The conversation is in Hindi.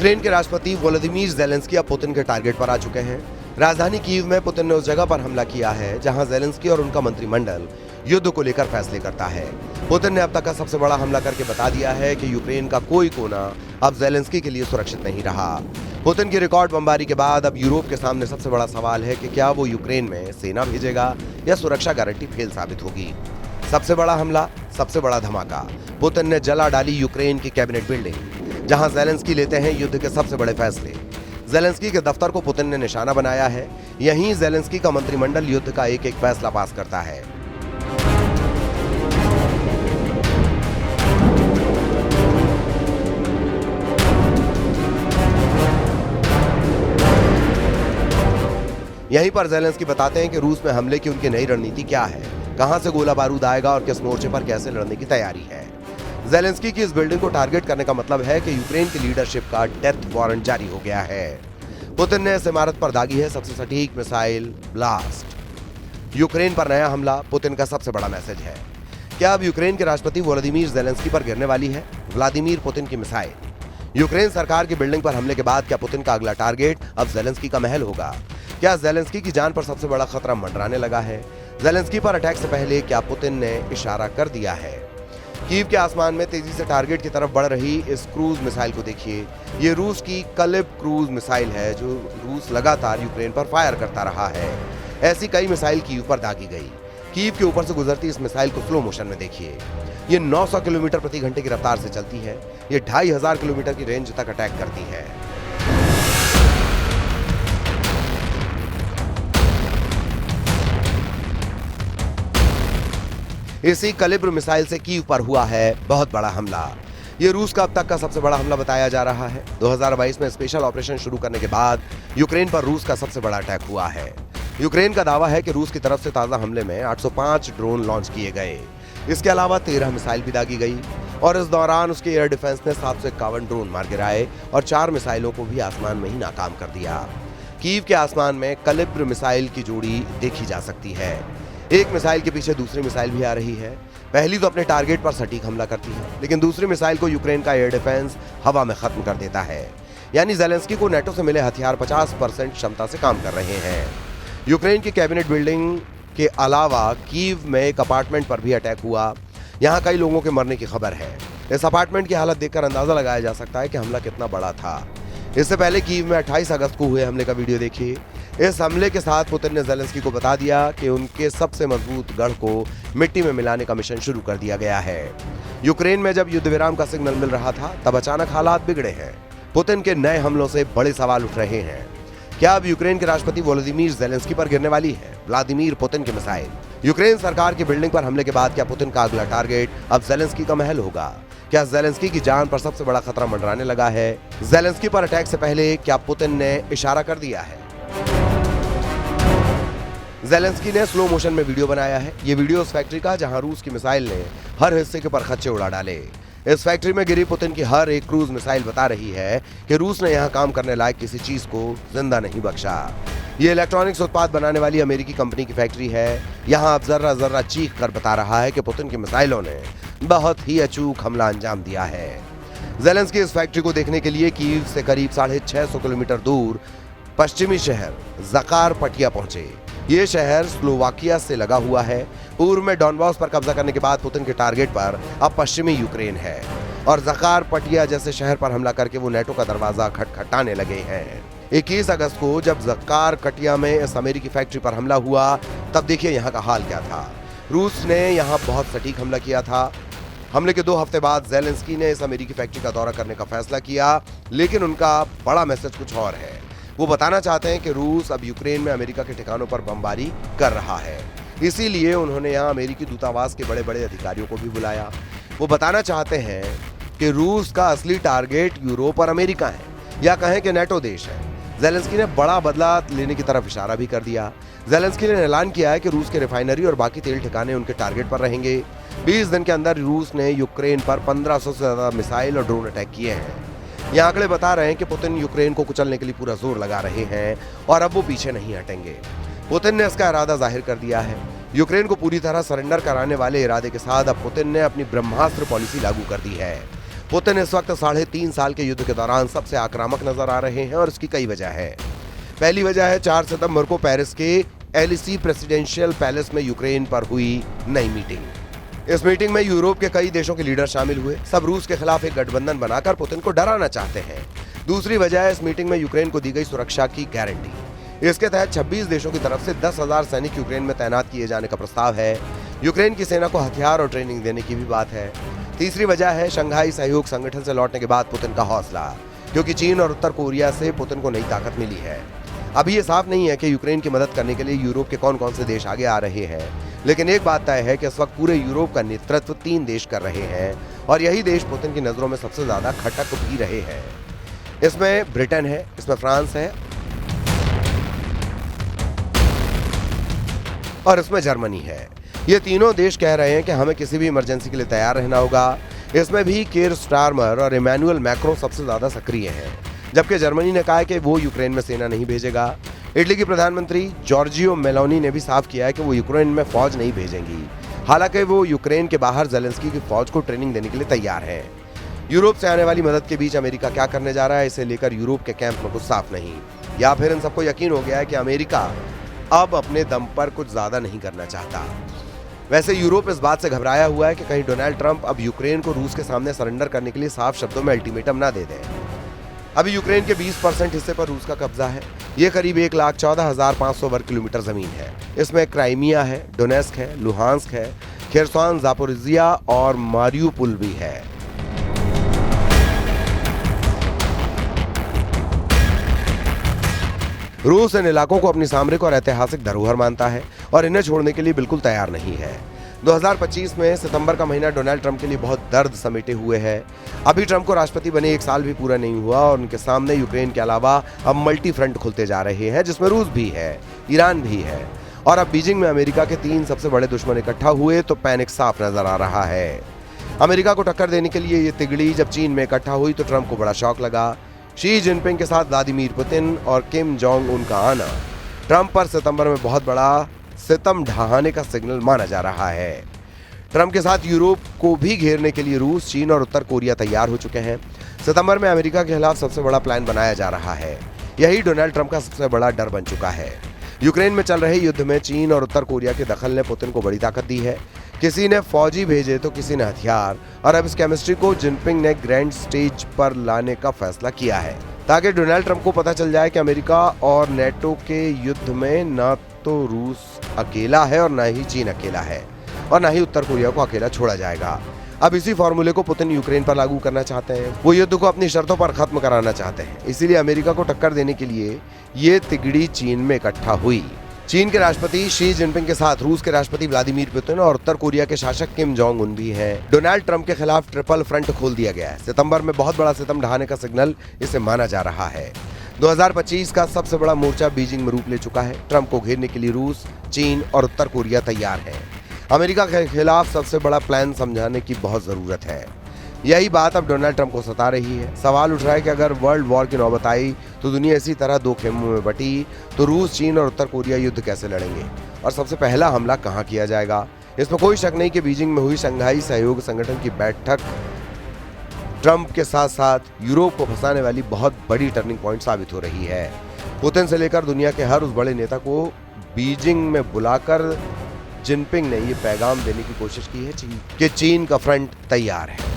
यूक्रेन के राष्ट्रपति वोलोदिमीर ज़ेलेंस्की अब पुतिन के टारगेट पर आ चुके हैं। राजधानी कीव में पुतिन ने उस जगह पर हमला किया है जहां ज़ेलेंस्की और उनका मंत्रिमंडल युद्ध को लेकर फैसले करता है। पुतिन ने अब तक का सबसे बड़ा हमला करके बता दिया है कि यूक्रेन का कोई कोना अब ज़ेलेंस्की के लिए सुरक्षित नहीं रहा। पुतिन की रिकॉर्ड बमबारी के बाद अब यूरोप के सामने सबसे बड़ा सवाल है कि क्या वो यूक्रेन में सेना भेजेगा या सुरक्षा गारंटी फेल साबित होगी। सबसे बड़ा हमला, सबसे बड़ा धमाका, पुतिन ने जला डाली यूक्रेन की कैबिनेट बिल्डिंग जहां ज़ेलेंस्की लेते हैं युद्ध के सबसे बड़े फैसले। ज़ेलेंस्की के दफ्तर को पुतिन ने निशाना बनाया है। यहीं ज़ेलेंस्की का मंत्रिमंडल युद्ध का एक एक फैसला पास करता है। यहीं पर ज़ेलेंस्की बताते हैं कि रूस में हमले की उनकी नई रणनीति क्या है, कहां से गोला बारूद आएगा और किस मोर्चे पर कैसे लड़ने की तैयारी है। ज़ेलेंस्की की इस बिल्डिंग को टारगेट करने का मतलब है कि यूक्रेन की लीडरशिप का डेथ वारंट जारी हो गया है। पुतिन ने इस इमारत पर दागी है सबसे सटीक मिसाइल ब्लास्ट। यूक्रेन पर नया हमला पुतिन का सबसे बड़ा मैसेज है। क्या अब यूक्रेन के राष्ट्रपति वोलोदिमीर ज़ेलेंस्की पर गिरने वाली है व्लादिमीर पुतिन की मिसाइल? यूक्रेन सरकार की बिल्डिंग पर हमले के बाद क्या पुतिन का अगला टारगेट अब ज़ेलेंस्की का महल होगा? क्या ज़ेलेंस्की की जान पर सबसे बड़ा खतरा मंडराने लगा है? ज़ेलेंस्की पर अटैक से पहले क्या पुतिन ने इशारा कर दिया है? कीव के आसमान में तेजी से टारगेट की तरफ बढ़ रही इस क्रूज मिसाइल को देखिए। ये रूस की कलिब क्रूज मिसाइल है जो रूस लगातार यूक्रेन पर फायर करता रहा है। ऐसी कई मिसाइल कीव पर दागी गई। कीव के ऊपर से गुजरती इस मिसाइल को स्लो मोशन में देखिए। ये 900 किलोमीटर प्रति घंटे की रफ्तार से चलती है। ये 2500 किलोमीटर की रेंज तक अटैक करती है। इसी कलिब्र मिसाइल से कीव पर हुआ है बहुत बड़ा हमला। ये रूस का अब तक का सबसे बड़ा हमला बताया जा रहा है। 2022 में स्पेशल ऑपरेशन शुरू करने के बाद यूक्रेन पर रूस का सबसे बड़ा अटैक हुआ है। यूक्रेन का दावा है कि रूस की तरफ से ताजा हमले में 805 ड्रोन लॉन्च किए गए। इसके अलावा 13 मिसाइल भी दागी गई और इस दौरान उसके एयर डिफेंस ने 751 ड्रोन मार गिराए और 4 मिसाइलों को भी आसमान में ही नाकाम कर दिया। कीव के आसमान में कलिब्र मिसाइल की जोड़ी देखी जा सकती है। एक मिसाइल के पीछे दूसरी मिसाइल भी आ रही है। पहली तो अपने टारगेट पर सटीक हमला करती है, लेकिन दूसरी मिसाइल को यूक्रेन का एयर डिफेंस हवा में खत्म कर देता है। यानी ज़ेलेंस्की को नेटो से मिले हथियार 50% क्षमता से काम कर रहे हैं। यूक्रेन की कैबिनेट बिल्डिंग के अलावा कीव में एक अपार्टमेंट पर भी अटैक हुआ। यहाँ कई लोगों के मरने की खबर है। इस अपार्टमेंट की हालत देखकर अंदाजा लगाया जा सकता है कि हमला कितना बड़ा था। इससे पहले कीव में 28 अगस्त को हुए हमले का वीडियो देखिए। इस हमले के साथ पुतिन ने ज़ेलेंस्की को बता दिया कि उनके सबसे मजबूत गढ़ को मिट्टी में मिलाने का मिशन शुरू कर दिया गया है। यूक्रेन में जब युद्ध विराम का सिग्नल मिल रहा था तब अचानक हालात बिगड़े हैं। पुतिन के नए हमलों से बड़े सवाल उठ रहे हैं। क्या अब यूक्रेन के राष्ट्रपति वोलोदिमीर ज़ेलेंस्की पर गिरने वाली है व्लादिमीर पुतिन की मिसाइल? यूक्रेन सरकार की बिल्डिंग पर हमले के बाद क्या पुतिन का अगला टारगेट अब ज़ेलेंस्की का महल होगा? क्या ज़ेलेंस्की की जान पर सबसे बड़ा खतरा मंडराने लगा है? ज़ेलेंस्की पर अटैक से पहले क्या पुतिन ने इशारा कर दिया है? ज़ेलेंस्की ने स्लो मोशन में वीडियो बनाया है। ये वीडियो उस फैक्ट्री का जहां रूस की मिसाइल ने हर हिस्से के परखच्चे उड़ा डाले। इस फैक्ट्री में गिरी पुतिन की हर एक क्रूज मिसाइल बता रही है कि रूस ने यहां काम करने लायक किसी चीज को जिंदा नहीं बख्शा। ये इलेक्ट्रॉनिक्स उत्पाद बनाने वाली अमेरिकी कंपनी की फैक्ट्री है। यहाँ अब जर्रा जर्रा चीख कर बता रहा है कि पुतिन की मिसाइलों ने बहुत ही अचूक हमला अंजाम दिया है। ज़ेलेंस्की इस फैक्ट्री को देखने के लिए कीव से करीब 650 किलोमीटर दूर पश्चिमी शहर ज़कारपटिया पहुंचे। ये शहर स्लोवाकिया से लगा हुआ है। पूर्व में डॉनबास पर कब्जा करने के बाद पुतिन के टारगेट पर अब पश्चिमी यूक्रेन है और ज़कारपटिया जैसे शहर पर हमला करके वो नेटो का दरवाजा खटखटाने लगे हैं। 21 अगस्त को जब ज़कारपटिया में इस अमेरिकी फैक्ट्री पर हमला हुआ तब देखिए यहाँ का हाल क्या था। रूस ने यहाँ बहुत सटीक हमला किया था। हमले के 2 हफ्ते बाद ज़ेलेंस्की ने इस अमेरिकी फैक्ट्री का दौरा करने का फैसला किया, लेकिन उनका बड़ा मैसेज कुछ और है। वो बताना चाहते हैं कि रूस अब यूक्रेन में अमेरिका के ठिकानों पर बमबारी कर रहा है। इसीलिए उन्होंने यहाँ अमेरिकी दूतावास के बड़े बड़े अधिकारियों को भी बुलाया। वो बताना चाहते हैं कि रूस का असली टारगेट यूरोप और अमेरिका है, या कहें कि नेटो देश है। ज़ेलेंस्की ने बड़ा बदला लेने की तरफ इशारा भी कर दिया। ज़ेलेंस्की ने ऐलान किया है कि रूस के रिफाइनरी और बाकी तेल ठिकाने उनके टारगेट पर रहेंगे। 20 दिन के अंदर रूस ने यूक्रेन पर 1500 से ज्यादा मिसाइल और ड्रोन अटैक किए हैं। ये आंकड़े बता रहे हैं कि पुतिन यूक्रेन को कुचलने के लिए पूरा जोर लगा रहे हैं और अब वो पीछे नहीं हटेंगे। पुतिन ने इसका इरादा जाहिर कर दिया है। यूक्रेन को पूरी तरह सरेंडर कराने वाले इरादे के साथ अब पुतिन ने अपनी ब्रह्मास्त्र पॉलिसी लागू कर दी है। पुतिन इस वक्त 3.5 साल के युद्ध के दौरान सबसे आक्रामक नजर आ रहे हैं और इसकी कई वजह है। पहली वजह है 4 सितंबर को पेरिस के एलिसी प्रेसिडेंशियल पैलेस में यूक्रेन पर हुई नई मीटिंग। इस मीटिंग में यूरोप के कई देशों के लीडर शामिल हुए। सब रूस के खिलाफ एक गठबंधन बनाकर पुतिन को डराना चाहते हैं। दूसरी वजह है इस मीटिंग में यूक्रेन को दी गई सुरक्षा की गारंटी। इसके तहत 26 देशों की तरफ से 10,000 सैनिक यूक्रेन में तैनात किए जाने का प्रस्ताव है। यूक्रेन की सेना को हथियार और ट्रेनिंग देने की भी बात है। तीसरी वजह है शंघाई सहयोग संगठन से लौटने के बाद पुतिन का हौसला, क्योंकि चीन और उत्तर कोरिया से पुतिन को नई ताकत मिली है। अभी ये साफ नहीं है कि यूक्रेन की मदद करने के लिए यूरोप के कौन कौन से देश आगे आ रहे हैं, लेकिन एक बात तय है कि इस वक्त पूरे यूरोप का नेतृत्व 3 देश कर रहे हैं और यही देश पुतिन की नजरों में सबसे ज्यादा खटक भी रहे हैं। इसमें ब्रिटेन है, इसमें फ्रांस है और इसमें जर्मनी है। ये तीनों देश कह रहे हैं कि हमें किसी भी इमरजेंसी के लिए तैयार रहना होगा। इसमें भी कीर स्टारमर और इमैनुअल मैक्रो सबसे ज्यादा सक्रिय हैं, जबकि जर्मनी ने कहा है कि वो यूक्रेन में सेना नहीं भेजेगा। इटली की प्रधानमंत्री जॉर्जियो मेलोनी ने भी साफ किया है कि वो यूक्रेन में फौज नहीं भेजेंगी। हालांकि वो यूक्रेन के बाहर जेलेंस्की की फौज को ट्रेनिंग देने के लिए तैयार है। यूरोप से आने वाली मदद के बीच अमेरिका क्या करने जा रहा है, इसे लेकर यूरोप के कैंप में कुछ साफ नहीं, या फिर इन सबको यकीन हो गया है कि अमेरिका अब अपने दम पर कुछ ज्यादा नहीं करना चाहता। वैसे यूरोप इस बात से घबराया हुआ है कि कहीं डोनाल्ड ट्रंप अब यूक्रेन को रूस के सामने सरेंडर करने के लिए साफ शब्दों में अल्टीमेटम ना दे दें। अभी यूक्रेन के 20% हिस्से पर रूस का कब्जा है। ये करीब 1,14,500 वर्ग किलोमीटर जमीन है। इसमें क्राइमिया है, डोनेस्क है, लुहांस्क है, खेरसॉन, जापोरिजिया और मारियुपोल भी है। रूस इन इलाकों को अपनी सामरिक और ऐतिहासिक धरोहर मानता है और इन्हें छोड़ने के लिए बिल्कुल तैयार नहीं है। 2025 में सितंबर का महीना डोनाल्ड ट्रंप के लिए बहुत दर्द समेटे हुए है। अभी ट्रंप को राष्ट्रपति बने 1 साल भी पूरा नहीं हुआ और उनके सामने यूक्रेन के अलावा अब मल्टी फ्रंट खुलते जा रहे हैं, जिसमें रूस भी है, ईरान भी है और अब बीजिंग में अमेरिका के 3 सबसे बड़े दुश्मन इकट्ठा हुए तो पैनिक साफ नजर आ रहा है। अमेरिका को टक्कर देने के लिए ये तिगड़ी जब चीन में इकट्ठा हुई तो ट्रंप को बड़ा शौक लगा। शी जिनपिंग के साथ व्लादिमीर पुतिन और किम जोंग उन का आना ट्रंप पर सितंबर में बहुत बड़ा सितम ढहाने का सिग्नल माना जा रहा है। ट्रंप के साथ यूरोप को भी घेरने के लिए रूस, चीन और उत्तर कोरिया तैयार हो चुके हैं। सितंबर में अमेरिका के खिलाफ सबसे बड़ा प्लान बनाया जा रहा है। यही डोनाल्ड ट्रंप का सबसे बड़ा डर बन चुका है। यूक्रेन में चल रहे युद्ध में चीन और उत्तर कोरिया के दखल ने पुतिन को बड़ी ताकत दी है। किसी ने फौजी भेजे तो किसी ने हथियार, और अब इस केमिस्ट्री को जिनपिंग ने ग्रैंड स्टेज पर लाने का फैसला किया है ताकि डोनाल्ड ट्रंप को पता चल जाए कि अमेरिका और नेटो के युद्ध में न तो रूस अकेला है और न ही चीन अकेला है और न ही उत्तर कोरिया को अकेला छोड़ा जाएगा। अब इसी फॉर्मूले को पुतिन यूक्रेन पर लागू करना चाहते हैं। वो युद्ध को अपनी शर्तों पर खत्म कराना चाहते हैं। इसीलिए अमेरिका को टक्कर देने के लिए ये तिगड़ी चीन में इकट्ठा हुई। चीन के राष्ट्रपति शी जिनपिंग के साथ रूस के राष्ट्रपति व्लादिमीर पुतिन और उत्तर कोरिया के शासक किम जोंग उन भी हैं। डोनाल्ड ट्रंप के खिलाफ ट्रिपल फ्रंट खोल दिया गया है। सितंबर में बहुत बड़ा सितम ढहाने का सिग्नल इसे माना जा रहा है। 2025 का सबसे बड़ा मोर्चा बीजिंग में रूप ले चुका है। ट्रंप को घेरने के लिए रूस, चीन और उत्तर कोरिया तैयार है। अमेरिका के खिलाफ सबसे बड़ा प्लान समझाने की बहुत जरूरत है। यही बात अब डोनाल्ड ट्रंप को सता रही है। सवाल उठ रहा है कि अगर वर्ल्ड वॉर की नौबत आई तो दुनिया इसी तरह 2 खेमों में बटी तो रूस, चीन और उत्तर कोरिया युद्ध कैसे लड़ेंगे और सबसे पहला हमला कहां किया जाएगा। इसमें कोई शक नहीं कि बीजिंग में हुई शंघाई सहयोग संगठन की बैठक ट्रंप के साथ साथ यूरोप को फंसाने वाली बहुत बड़ी टर्निंग पॉइंट साबित हो रही है। पुतिन से लेकर दुनिया के हर उस बड़े नेता को बीजिंग में बुलाकर जिनपिंग ने ये पैगाम देने की कोशिश की है कि चीन का फ्रंट तैयार है।